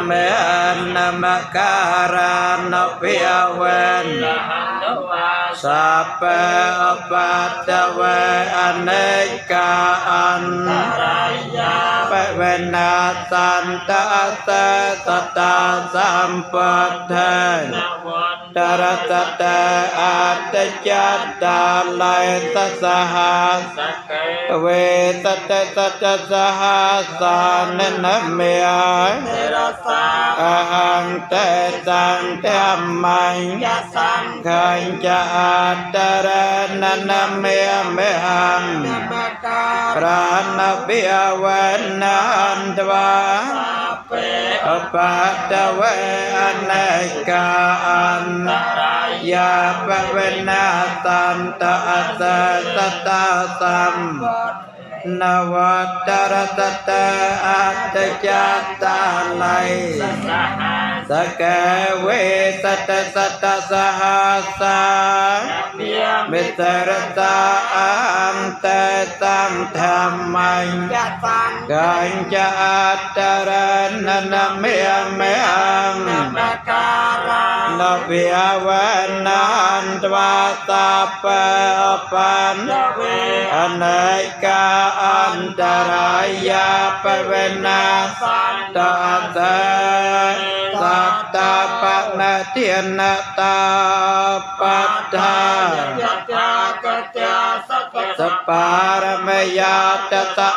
เมนมการานเปียเวนสัพเพปัตตเวอเนกาอันเปเวนัสันตะเตตตาสัมปัฏฐานตระตะเตอัตตจัตตาไลตสหัสเวตเตตจสหัสสานนเมียอาหังเตตังเตมังขันจะอัตตระนันเมียเมหังพระนเบียวันนันทวาปัตตเวอเนกาอันยาปเวนัสันตะเสตตาสัมนวัตรตเตอัตตจัตตาไลสเกเวสตสตสหัสสามิตรตาอัมเตตังธรรมังกัญจอัตตระนันเมียเมหังนเบียวันนันทวาสัพเพปันอเนกาอันตรายาปเวนัสันตะเตสัตตาปะนาเทียนตาปัฏฐานสปารมยาตตะ